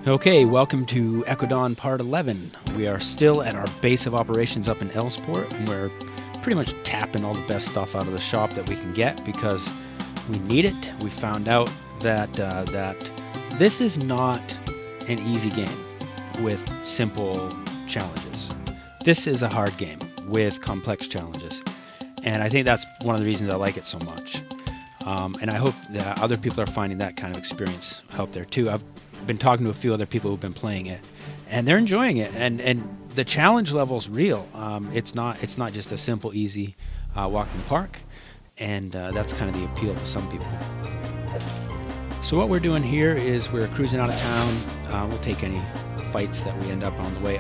Okay, welcome to Echo Dawn Part 11. We are still at our base of operations up in Elsport, and we're pretty much tapping all the best stuff out of the shop that we can get because we need it. We found out that this is not an easy game with simple challenges. This is a hard game with complex challenges, and I think that's one of the reasons I like it so much. And I hope that other people are finding that kind of experience out there too. I've been talking to a few other people who've been playing it, and they're enjoying it. And the challenge level's real. It's not just a simple, easy walk in the park, and that's kind of the appeal to some people. So what we're doing here is we're cruising out of town. We'll take any fights that we end up on the way.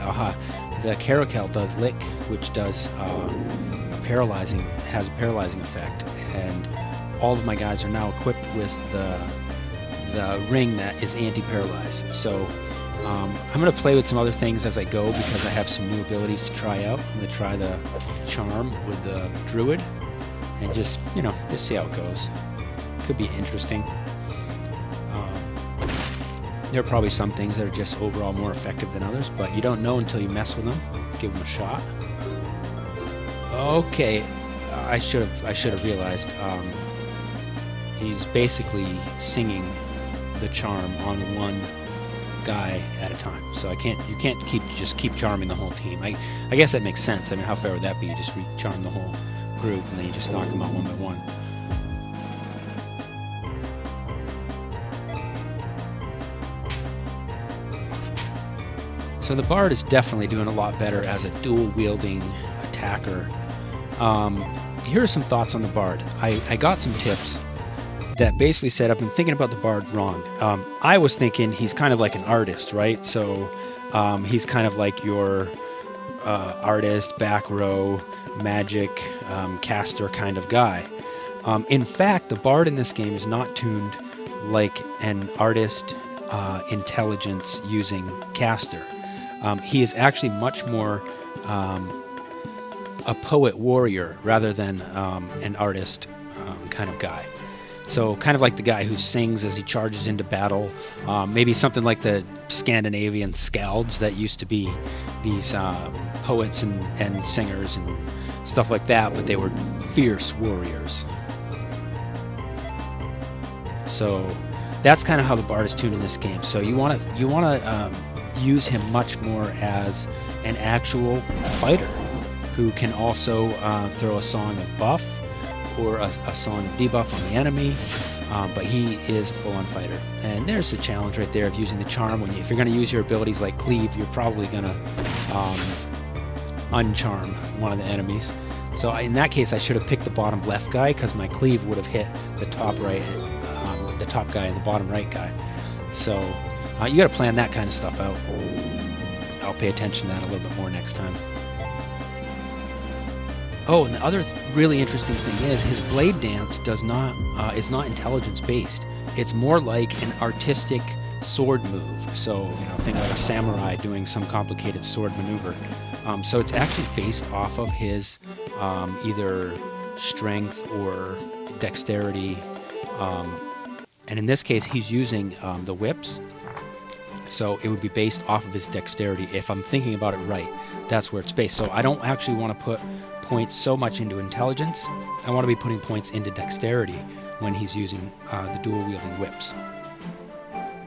The Caracal does lick, which does has a paralyzing effect, and all of my guys are now equipped with the ring that is anti-paralyze. So I'm going to play with some other things as I go because I have some new abilities to try out. I'm going to try the charm with the druid and just see how it goes. Could be interesting. There are probably some things that are just overall more effective than others, but you don't know until you mess with them. Give them a shot. Okay, I should have realized. He's basically singing the charm on one guy at a time. So you can't keep charming the whole team. I guess that makes sense. I mean, how fair would that be? You just re-charm the whole group and then you just knock them out one by one. So the Bard is definitely doing a lot better as a dual-wielding attacker. Here are some thoughts on the Bard. I got some tips that basically said I've been thinking about the Bard wrong. I was thinking he's kind of like an artist, right? So he's kind of like your artist, back row, magic, caster kind of guy. In fact, the Bard in this game is not tuned like an artist, intelligence using caster. He is actually much more a poet warrior rather than an artist kind of guy. So kind of like the guy who sings as he charges into battle. Maybe something like the Scandinavian skalds that used to be these poets and singers and stuff like that, but they were fierce warriors. So that's kind of how the Bard is tuned in this game. So you want to use him much more as an actual fighter who can also throw a song of buff or a song of debuff on the enemy, but he is a full-on fighter. And there's the challenge right there of using the charm. If you're going to use your abilities like cleave, you're probably going to uncharm one of the enemies. So in that case, I should have picked the bottom left guy because my cleave would have hit the top right, the top guy and the bottom right guy. So you got to plan that kind of stuff out. I'll pay attention to that a little bit more next time. Oh, and the other really interesting thing is his blade dance is not intelligence based. It's more like an artistic sword move. So think like a samurai doing some complicated sword maneuver. So it's actually based off of his either strength or dexterity. And in this case, he's using the whips. So it would be based off of his dexterity. If I'm thinking about it right, that's where it's based. So I don't actually want to put points so much into intelligence. I want to be putting points into dexterity when he's using the dual-wielding whips.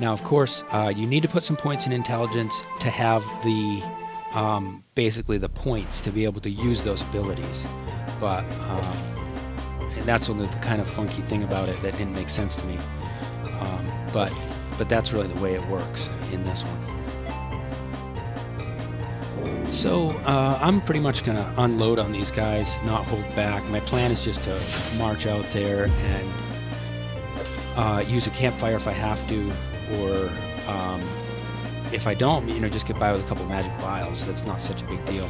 Now, of course, you need to put some points in intelligence to have the basically the points to be able to use those abilities. But and that's only the kind of funky thing about it that didn't make sense to me. But that's really the way it works in this one. So I'm pretty much going to unload on these guys, not hold back. My plan is just to march out there and use a campfire if I have to, or if I don't, just get by with a couple magic vials. That's not such a big deal.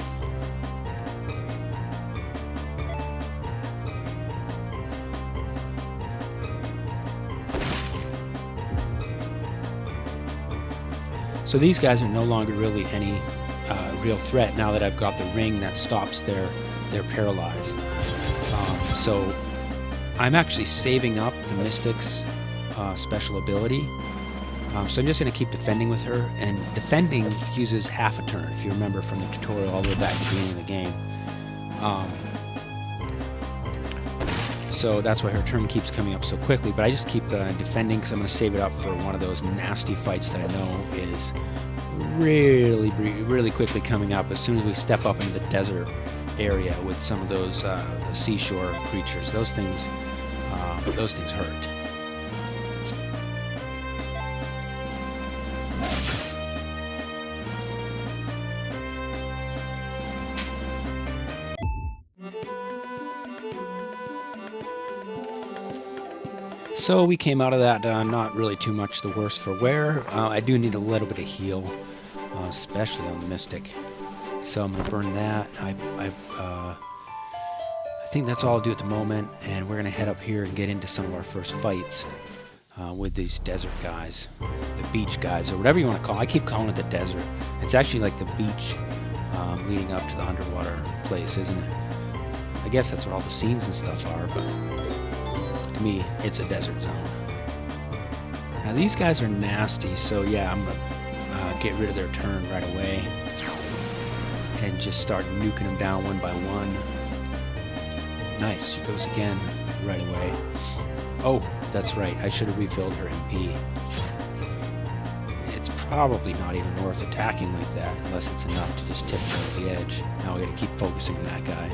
So these guys are no longer really any real threat now that I've got the ring that stops their paralyze. So I'm actually saving up the Mystic's special ability So I'm just going to keep defending with her, and defending uses half a turn, if you remember from the tutorial all the way back to the beginning of the game. So that's why her turn keeps coming up so quickly, but I just keep defending because I'm going to save it up for one of those nasty fights that I know is really quickly coming up as soon as we step up into the desert area with some of those seashore creatures. Those things hurt. So we came out of that not really too much the worse for wear. I do need a little bit of heal, especially on the Mystic. So I'm going to burn that. I think that's all I'll do at the moment, and we're going to head up here and get into some of our first fights with these desert guys, the beach guys, or whatever you want to call it. I keep calling it the desert. It's actually like the beach leading up to the underwater place, isn't it? I guess that's what all the scenes and stuff are, but to me, it's a desert zone. Now these guys are nasty, so yeah, I'm gonna get rid of their turn right away and just start nuking them down one by one. Nice, she goes again right away. Oh, that's right, I should have refilled her MP. It's probably not even worth attacking like that unless it's enough to just tip her over the edge. Now we gotta keep focusing on that guy.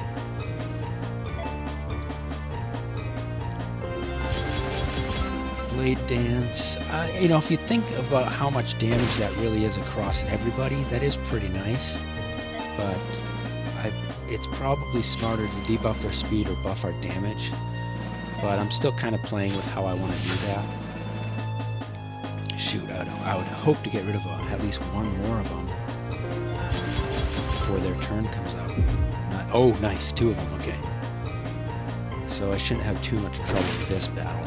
Blade Dance. You know, if you think about how much damage that really is across everybody, that is pretty nice. But it's probably smarter to debuff their speed or buff our damage. But I'm still kind of playing with how I want to do that. Shoot, I would hope to get rid of at least one more of them before their turn comes up. Oh, nice, 2 of them, okay. So I shouldn't have too much trouble with this battle.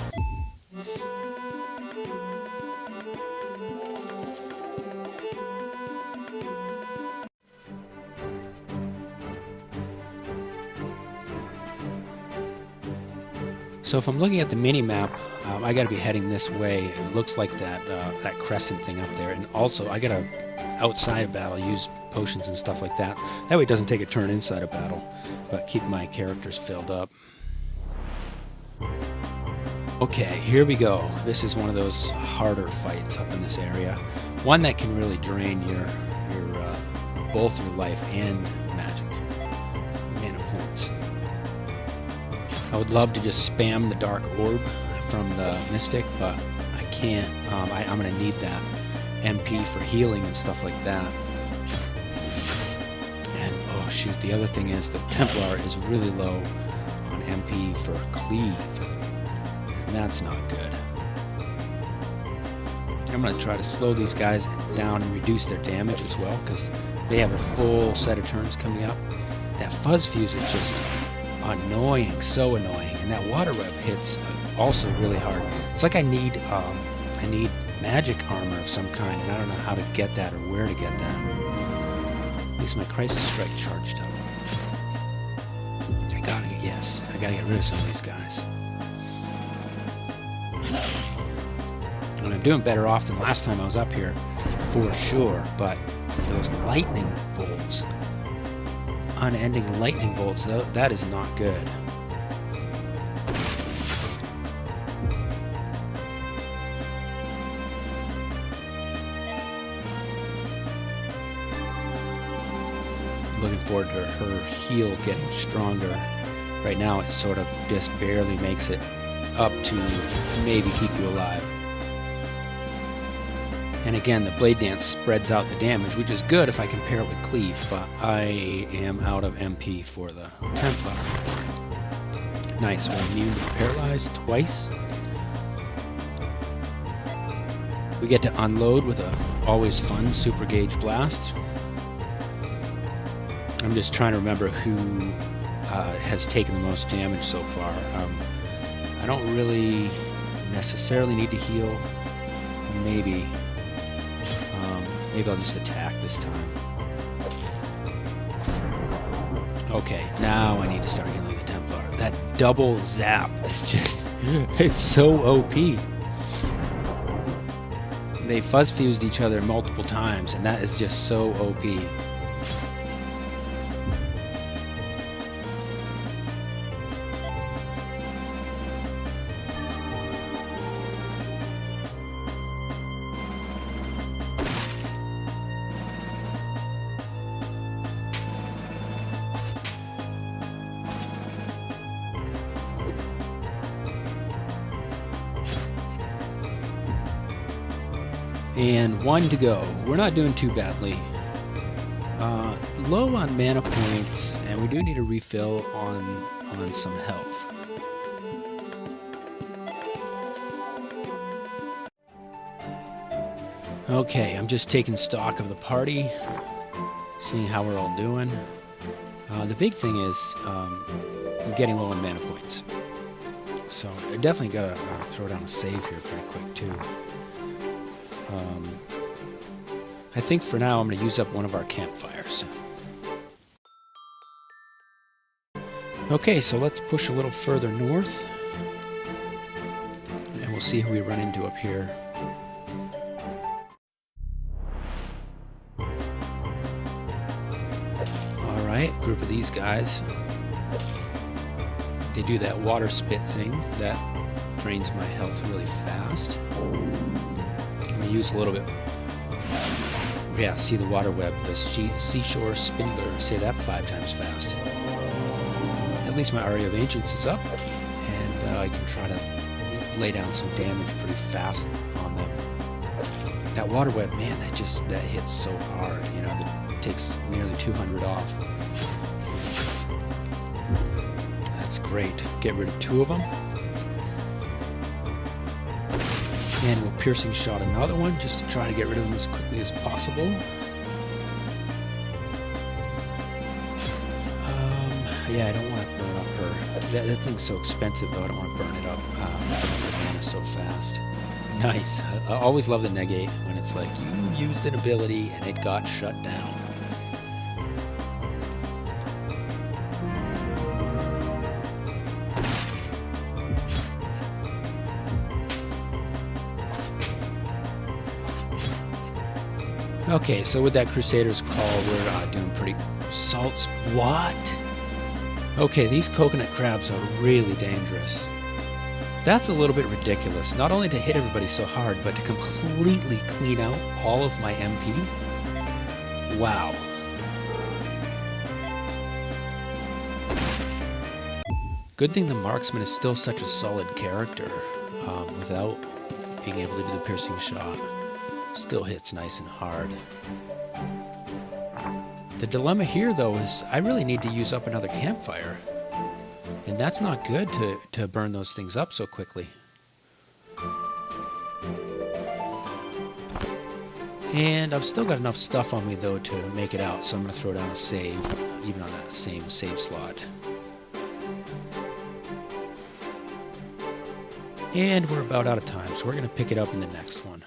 So if I'm looking at the mini-map, I got to be heading this way. It looks like that crescent thing up there. And also, I got to, outside of battle, use potions and stuff like that. That way it doesn't take a turn inside of battle, but keep my characters filled up. Okay, here we go. This is one of those harder fights up in this area. One that can really drain your both your life and magic mana points. I would love to just spam the Dark Orb from the Mystic, but I can't. I'm going to need that MP for healing and stuff like that. And, oh shoot, the other thing is the Templar is really low on MP for Cleave, and that's not good. I'm going to try to slow these guys down and reduce their damage as well, because they have a full set of turns coming up. That Fuzz Fuse is just annoying, so annoying, and that water web hits also really hard. It's like I need magic armor of some kind, and I don't know how to get that or where to get that. At least my Crisis Strike charged up. I gotta get rid of some of these guys. And I'm doing better off than last time I was up here, for sure, but those lightning bolts, unending lightning bolts, that is not good. Looking forward to her heal getting stronger. Right now it sort of just barely makes it up to maybe keep you alive. And again, the Blade Dance spreads out the damage, which is good if I can pair it with Cleave, but I am out of MP for the Templar. Nice, we're immune to Paralyzed twice. We get to unload with a always fun Super Gauge Blast. I'm just trying to remember who has taken the most damage so far. I don't really necessarily need to heal. Maybe I'll just attack this time. Okay, now I need to start healing the Templar. That double zap is just, it's so OP. they fuzz fused each other multiple times, and that is just so OP. And 1 to go. We're not doing too badly. Low on mana points, and we do need a refill on some health. Okay, I'm just taking stock of the party, seeing how we're all doing. The big thing is I'm getting low on mana points. So I definitely gotta throw down a save here pretty quick too. I think for now I'm going to use up one of our campfires. Okay, so let's push a little further north, and we'll see who we run into up here. Alright, group of these guys. They do that water spit thing that drains my health really fast. I'm going to use a little bit. Yeah, see the water web, the seashore spindler. Say that 5 times fast. At least my Aria of Ancients is up, and I can try to lay down some damage pretty fast on them. That water web, man, that hits so hard. You know, that takes nearly 200 off. That's great. Get rid of 2 of them. And we'll piercing shot another one just to try to get rid of them as quickly as possible. Yeah, I don't want to burn up her. That thing's so expensive though, I don't want to burn it up. Mana so fast. Nice. I always love the negate when it's like you used an ability and it got shut down. Okay, so with that Crusader's Call, we're doing pretty... Salts... What? Okay, these coconut crabs are really dangerous. That's a little bit ridiculous. Not only to hit everybody so hard, but to completely clean out all of my MP. Wow. Good thing the Marksman is still such a solid character without being able to do the piercing shot. Still hits nice and hard. The dilemma here, though, is I really need to use up another campfire. And that's not good to burn those things up so quickly. And I've still got enough stuff on me, though, to make it out. So I'm going to throw down a save, even on that same save slot. And we're about out of time, so we're going to pick it up in the next one.